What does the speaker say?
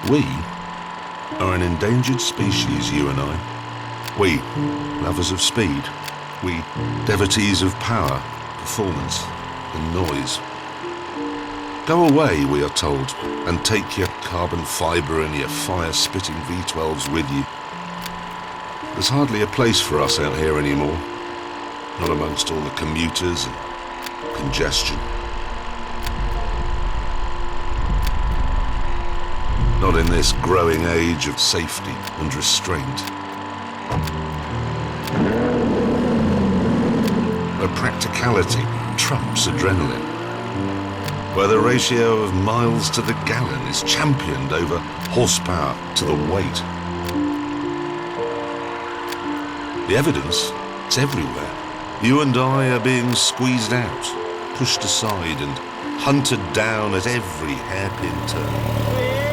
We are an endangered species, you and I. We, lovers of speed. We, devotees of power, performance, and noise. Go away, we are told, and take your carbon fibre and your fire-spitting V12s with you. There's hardly a place for us out here anymore, not amongst all the commuters and congestion. Not in this growing age of safety and restraint, where practicality trumps adrenaline, where the ratio of miles to the gallon is championed over horsepower to the weight. The evidence, it's everywhere. You and I are being squeezed out, pushed aside and hunted down at every hairpin turn.